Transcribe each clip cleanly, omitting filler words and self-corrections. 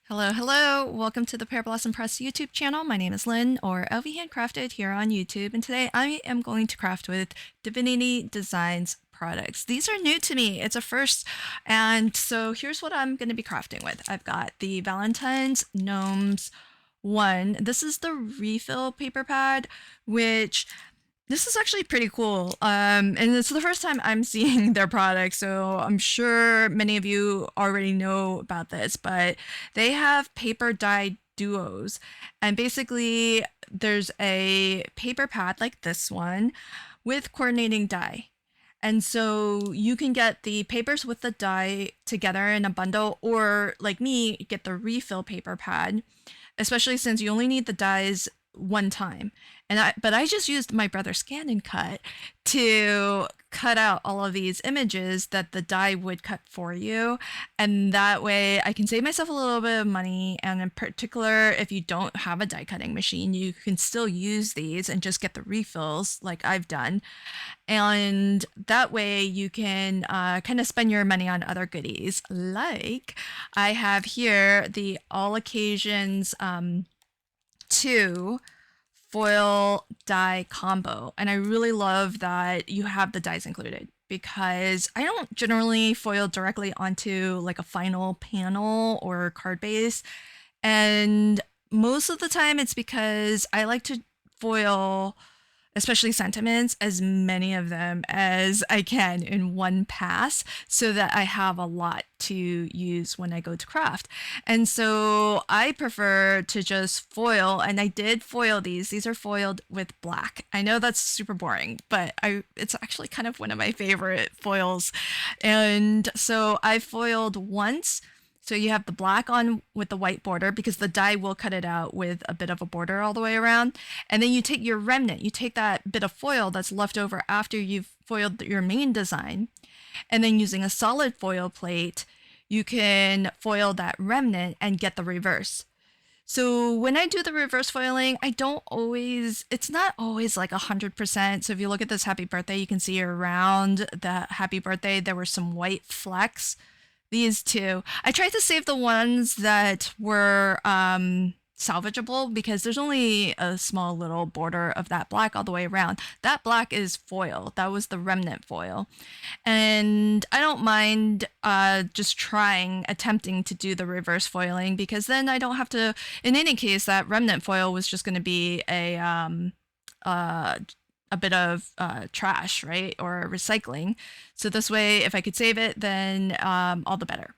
Hello, hello. Welcome to the Pear Blossom Press YouTube channel. My name is Lynn, or LV Handcrafted here on YouTube, and today I am going to craft with Divinity Designs products. These are new to me. It's a first, and so here's what I'm going to be crafting with. I've got the Valentine's Gnomes 1. This is the refill paper pad, which this is actually pretty cool. And it's the first time I'm seeing their product, so I'm sure many of you already know about this, but they have paper dye duos. And basically, there's a paper pad like this one with coordinating dye. And so you can get the papers with the dye together in a bundle, or like me, get the refill paper pad, especially since you only need the dyes one time. But I just used my brother's scan and cut to cut out all of these images that the dye would cut for you, and that way I can save myself a little bit of money. And in particular, if you don't have a die cutting machine, you can still use these and just get the refills like I've done, and that way you can kind of spend your money on other goodies. Like I have here the all occasions 2 foil dye combo, and I really love that you have the dyes included, because I don't generally foil directly onto like a final panel or card base, and most of the time it's because I like to foil, especially sentiments, as many of them as I can in one pass, so that I have a lot to use when I go to craft. And so I prefer to just foil, and I did foil these. These are foiled with black. I know that's super boring, but it's actually kind of one of my favorite foils. And so I foiled once. So you have the black on with the white border, because the dye will cut it out with a bit of a border all the way around. And then you take your remnant, you take that bit of foil that's left over after you've foiled your main design, and then using a solid foil plate, you can foil that remnant and get the reverse. So when I do the reverse foiling, it's not always like 100%. So if you look at this happy birthday, you can see around the happy birthday, there were some white flecks. These two. I tried to save the ones that were salvageable, because there's only a small little border of that black all the way around. That black is foil. That was the remnant foil. And I don't mind just attempting to do the reverse foiling, because then I don't have to, in any case, that remnant foil was just going to be a bit of trash, right? Or recycling. So this way, if I could save it, then all the better.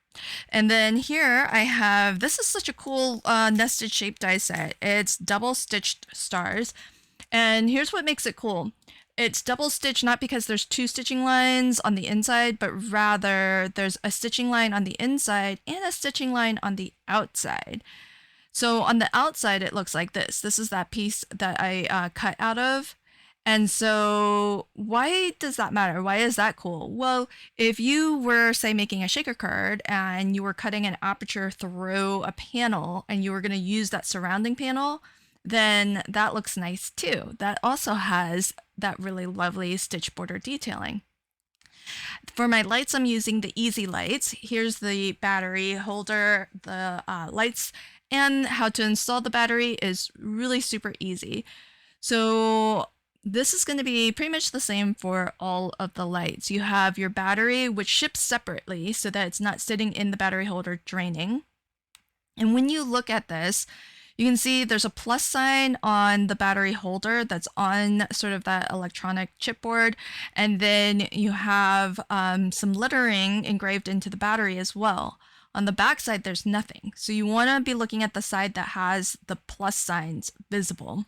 And then here I have, this is such a cool nested shape die set. It's double stitched stars. And here's what makes it cool. It's double stitched not because there's 2 stitching lines on the inside, but rather there's a stitching line on the inside and a stitching line on the outside. So on the outside, it looks like this. This is that piece that I cut out of. And so why does that matter? Why is that cool? Well, if you were, say, making a shaker card and you were cutting an aperture through a panel and you were going to use that surrounding panel, then that looks nice too. That also has that really lovely stitch border detailing. For my lights, I'm using the Easy Lights. Here's the battery holder, the lights, and how to install the battery is really super easy. So this is going to be pretty much the same for all of the lights. You have your battery, which ships separately so that it's not sitting in the battery holder draining. And when you look at this, you can see there's a plus sign on the battery holder that's on sort of that electronic chipboard. And then you have some lettering engraved into the battery as well. On the back side, there's nothing. So you want to be looking at the side that has the plus signs visible.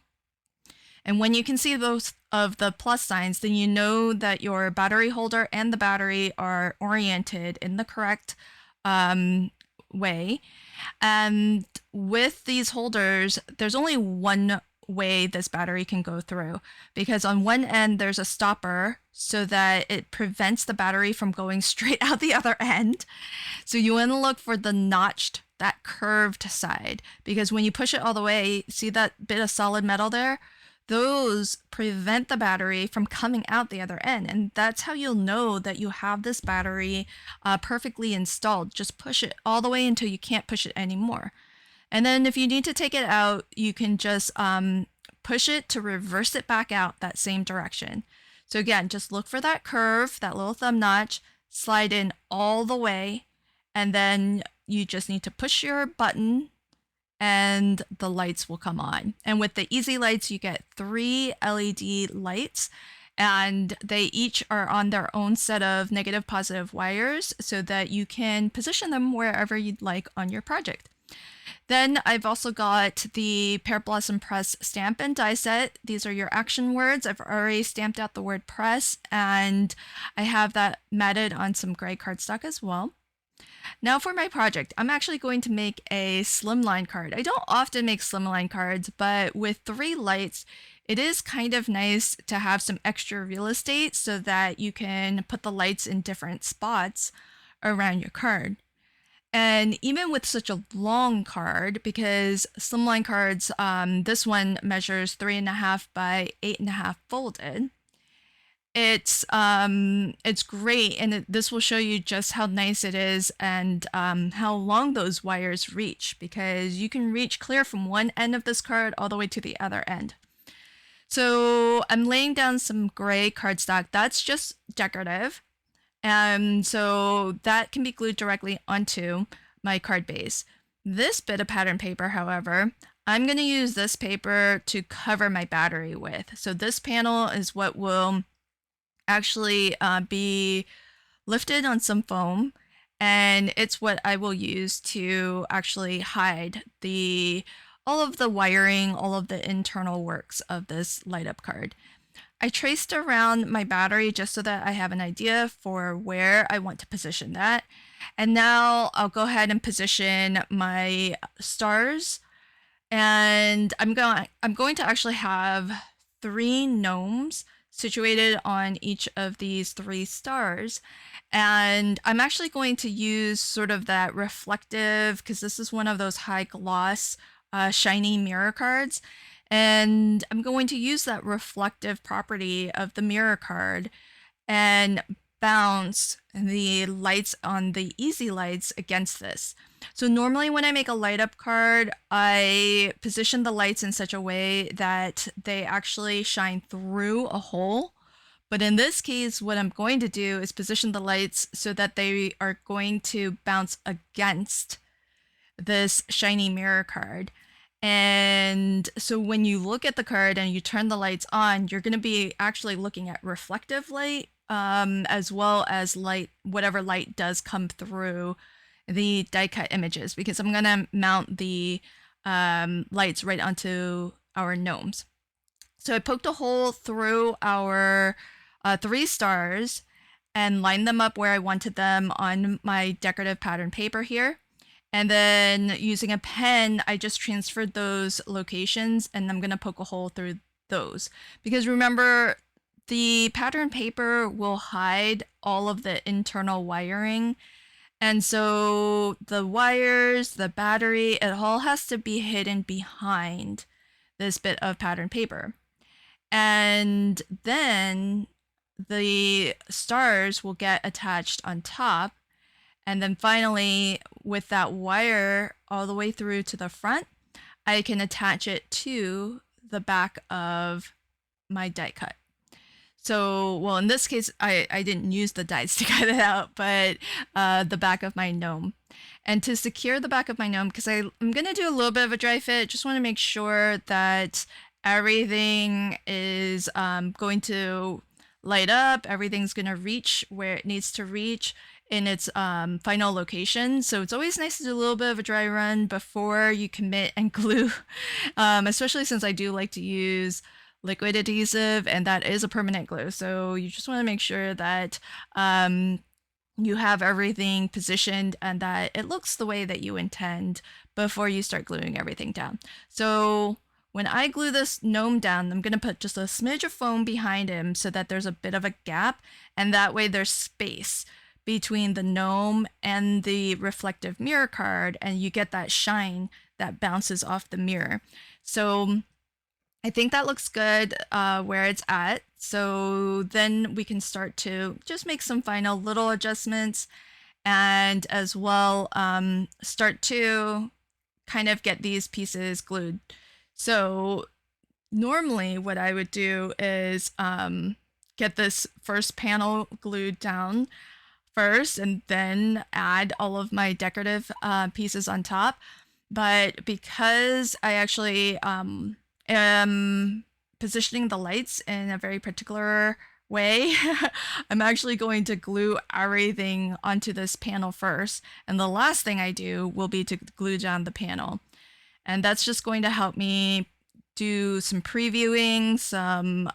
And when you can see both of the plus signs, then you know that your battery holder and the battery are oriented in the correct way. And with these holders, there's only one way this battery can go through, because on one end there's a stopper so that it prevents the battery from going straight out the other end. So you want to look for the notched, that curved side, because when you push it all the way, see that bit of solid metal there? Those prevent the battery from coming out the other end. And that's how you'll know that you have this battery perfectly installed. Just push it all the way until you can't push it anymore. And then if you need to take it out, you can just push it to reverse it back out that same direction. So again, just look for that curve, that little thumb notch, slide in all the way, and then you just need to push your button and the lights will come on. And with the easy lights, you get 3 LED lights, and they each are on their own set of negative positive wires so that you can position them wherever you'd like on your project. Then I've also got the Pear Blossom Press stamp and die set. These are your action words. I've already stamped out the word press, and I have that matted on some gray cardstock as well. Now for my project, I'm actually going to make a slimline card. I don't often make slimline cards, but with 3 lights, it is kind of nice to have some extra real estate so that you can put the lights in different spots around your card. And even with such a long card, because slimline cards, this one measures 3.5 by 8.5 folded. It's great, and this will show you just how nice it is and how long those wires reach, because you can reach clear from one end of this card all the way to the other end. So I'm laying down some gray cardstock. That's just decorative. And so that can be glued directly onto my card base. This bit of pattern paper, however, I'm going to use this paper to cover my battery with. So this panel is what will actually be lifted on some foam, and it's what I will use to actually hide all of the wiring, all of the internal works of this light up card. I traced around my battery just so that I have an idea for where I want to position that. And now I'll go ahead and position my stars. And I'm going to actually have 3 gnomes situated on each of these 3 stars. And I'm actually going to use sort of that reflective, because this is one of those high gloss, shiny mirror cards. And I'm going to use that reflective property of the mirror card and bounce the lights on the easy lights against this. So normally when I make a light up card, I position the lights in such a way that they actually shine through a hole. But in this case, what I'm going to do is position the lights so that they are going to bounce against this shiny mirror card. And so when you look at the card and you turn the lights on, you're going to be actually looking at reflective light, as well as light, whatever light does come through the die cut images, because I'm going to mount the lights right onto our gnomes. So I poked a hole through our 3 stars and lined them up where I wanted them on my decorative pattern paper here. And then using a pen, I just transferred those locations, and I'm going to poke a hole through those. Because remember, the pattern paper will hide all of the internal wiring. And so the wires, the battery, it all has to be hidden behind this bit of pattern paper. And then the stars will get attached on top. And then finally, with that wire all the way through to the front, I can attach it to the back of my die cut. So, well, in this case, I didn't use the dies to cut it out, but the back of my gnome. And to secure the back of my gnome, because I'm going to do a little bit of a dry fit, just want to make sure that everything is going to light up, everything's going to reach where it needs to reach in its final location. So it's always nice to do a little bit of a dry run before you commit and glue, especially since I do like to use liquid adhesive, and that is a permanent glue. So you just want to make sure that you have everything positioned and that it looks the way that you intend before you start gluing everything down. So when I glue this gnome down, I'm going to put just a smidge of foam behind him so that there's a bit of a gap, and that way there's space between the gnome and the reflective mirror card, and you get that shine that bounces off the mirror. So I think that looks good where it's at. So then we can start to just make some final little adjustments, and as well start to kind of get these pieces glued. So normally what I would do is get this first panel glued down first and then add all of my decorative pieces on top. But because I actually am positioning the lights in a very particular way, I'm actually going to glue everything onto this panel first. And the last thing I do will be to glue down the panel. And that's just going to help me do some previewing, some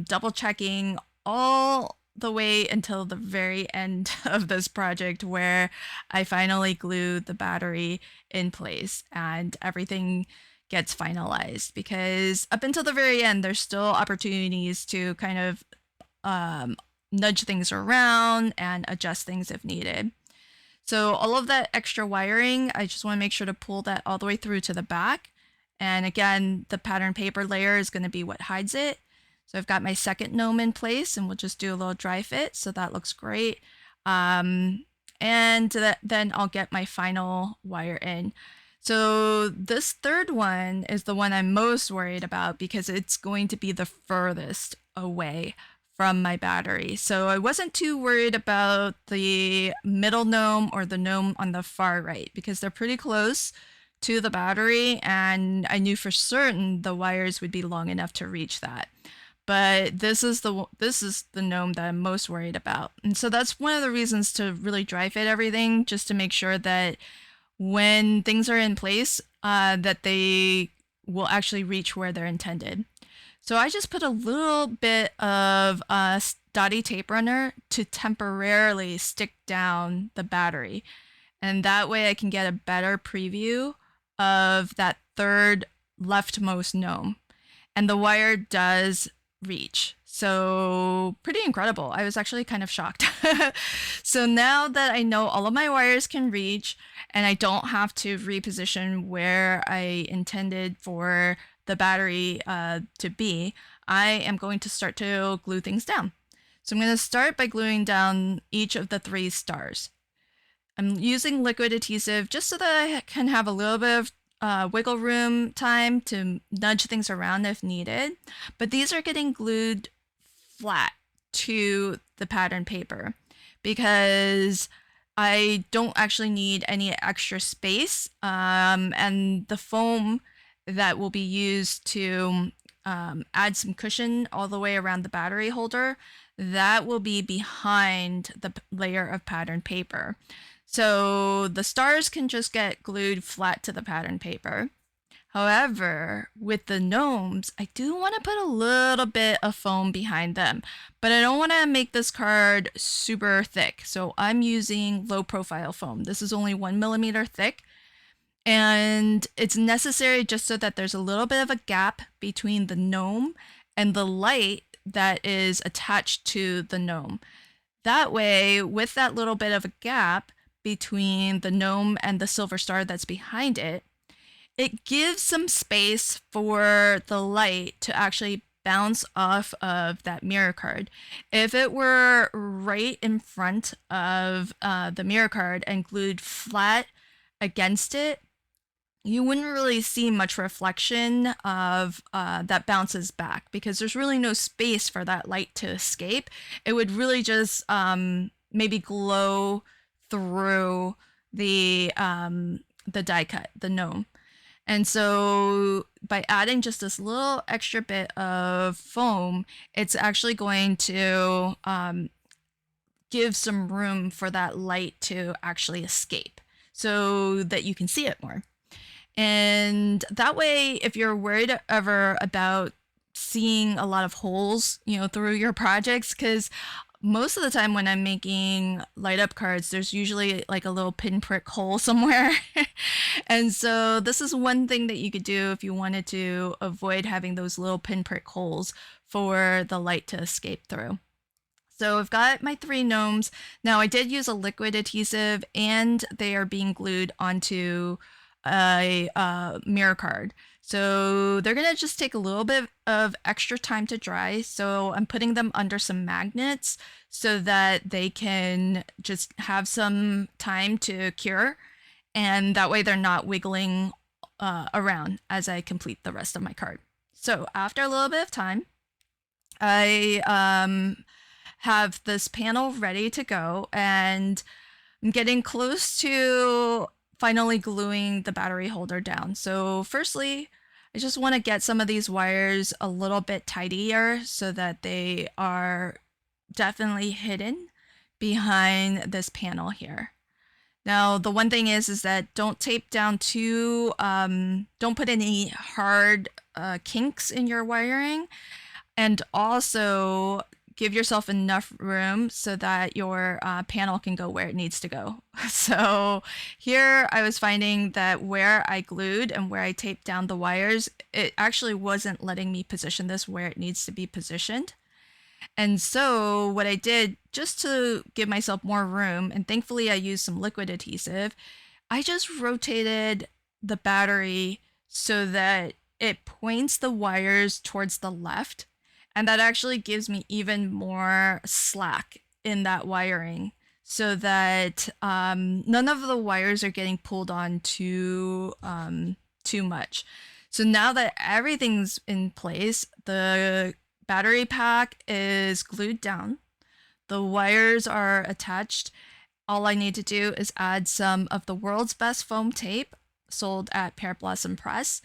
double checking, all the way until the very end of this project where I finally glue the battery in place and everything gets finalized. Because up until the very end, there's still opportunities to kind of nudge things around and adjust things if needed. So all of that extra wiring, I just want to make sure to pull that all the way through to the back. And again, the pattern paper layer is going to be what hides it. So I've got my second gnome in place, and we'll just do a little dry fit. So that looks great. And then I'll get my final wire in. So this third one is the one I'm most worried about because it's going to be the furthest away from my battery. So I wasn't too worried about the middle gnome or the gnome on the far right because they're pretty close to the battery, and I knew for certain the wires would be long enough to reach that. But this is the gnome that I'm most worried about. And so that's one of the reasons to really dry fit everything, just to make sure that when things are in place, that they will actually reach where they're intended. So I just put a little bit of dotty tape runner to temporarily stick down the battery. And that way I can get a better preview of that third leftmost gnome. And the wire does reach. So pretty incredible. I was actually kind of shocked. So now that I know all of my wires can reach and I don't have to reposition where I intended for the battery to be, I am going to start to glue things down. So I'm going to start by gluing down each of the 3 stars. I'm using liquid adhesive just so that I can have a little bit of wiggle room time to nudge things around if needed. But these are getting glued flat to the pattern paper because I don't actually need any extra space. And the foam that will be used to add some cushion all the way around the battery holder, that will be behind the layer of pattern paper. So the stars can just get glued flat to the pattern paper. However, with the gnomes, I do want to put a little bit of foam behind them, but I don't want to make this card super thick. So I'm using low profile foam. This is only 1 millimeter thick. And it's necessary just so that there's a little bit of a gap between the gnome and the light that is attached to the gnome. That way, with that little bit of a gap between the gnome and the silver star that's behind it, it gives some space for the light to actually bounce off of that mirror card. If it were right in front of the mirror card and glued flat against it, you wouldn't really see much reflection of that bounces back because there's really no space for that light to escape. It would really just maybe glow through the die cut, the gnome. And so by adding just this little extra bit of foam, it's actually going to give some room for that light to actually escape so that you can see it more. And that way, if you're worried ever about seeing a lot of holes, through your projects, because most of the time when I'm making light up cards, there's usually like a little pinprick hole somewhere. And so this is one thing that you could do if you wanted to avoid having those little pinprick holes for the light to escape through. So I've got my 3 gnomes. Now I did use a liquid adhesive and they are being glued onto a mirror card. So they're going to just take a little bit of extra time to dry. So I'm putting them under some magnets so that they can just have some time to cure. And that way they're not wiggling around as I complete the rest of my card. So after a little bit of time, I have this panel ready to go, and I'm getting close to finally gluing the battery holder down. So firstly, I just want to get some of these wires a little bit tidier so that they are definitely hidden behind this panel here. Now, the one thing is that don't tape down too, don't put any hard kinks in your wiring, and also give yourself enough room so that your panel can go where it needs to go. So here I was finding that where I glued and where I taped down the wires, it actually wasn't letting me position this where it needs to be positioned. And so what I did, just to give myself more room, and thankfully I used some liquid adhesive, I just rotated the battery so that it points the wires towards the left. And that actually gives me even more slack in that wiring so that none of the wires are getting pulled on too much. So now that everything's in place, the battery pack is glued down, the wires are attached. All I need to do is add some of the world's best foam tape sold at Pear Press.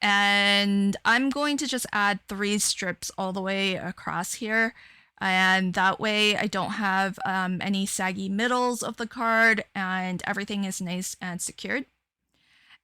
And I'm going to just add 3 strips all the way across here. And that way I don't have any saggy middles of the card, and everything is nice and secured.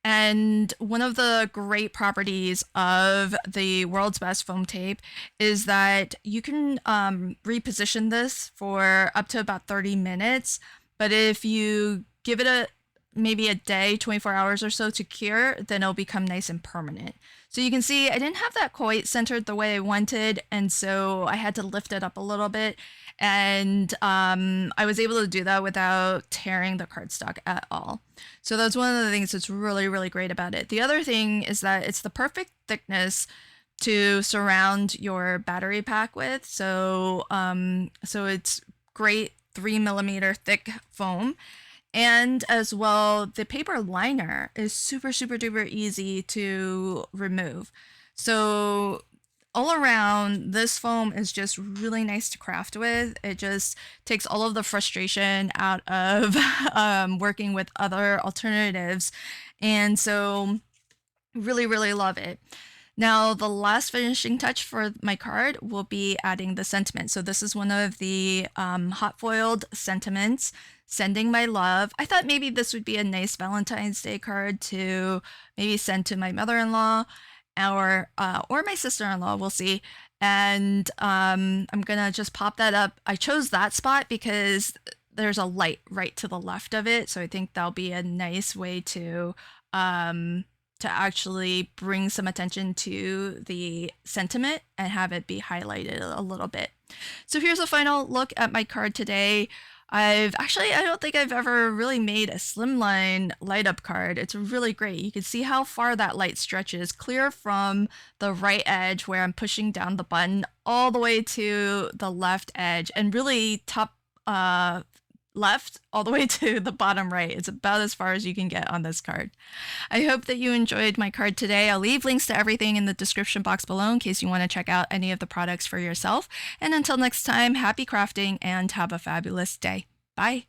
And one of the great properties of the world's best foam tape is that you can reposition this for up to about 30 minutes. But if you give it maybe a day, 24 hours or so to cure, then it'll become nice and permanent. So you can see I didn't have that quite centered the way I wanted, and so I had to lift it up a little bit. And I was able to do that without tearing the cardstock at all. So that's one of the things that's really, really great about it. The other thing is that it's the perfect thickness to surround your battery pack with. So it's great 3mm thick foam. And as well, the paper liner is super, super duper easy to remove. So all around, this foam is just really nice to craft with. It just takes all of the frustration out of working with other alternatives. And so really, really love it. Now, the last finishing touch for my card will be adding the sentiment. So this is one of the hot foiled sentiments, sending my love. I thought maybe this would be a nice Valentine's Day card to maybe send to my mother-in-law or my sister-in-law, we'll see. And I'm gonna just pop that up. I chose that spot because there's a light right to the left of it, so I think that'll be a nice way to actually bring some attention to the sentiment and have it be highlighted a little bit. So here's a final look at my card today. I don't think I've ever really made a Slimline light up card. It's really great. You can see how far that light stretches, clear from the right edge where I'm pushing down the button all the way to the left edge, and really top left all the way to the bottom right. It's about as far as you can get on this card. I hope that you enjoyed my card today. I'll leave links to everything in the description box below in case you want to check out any of the products for yourself. And until next time, happy crafting and have a fabulous day. Bye.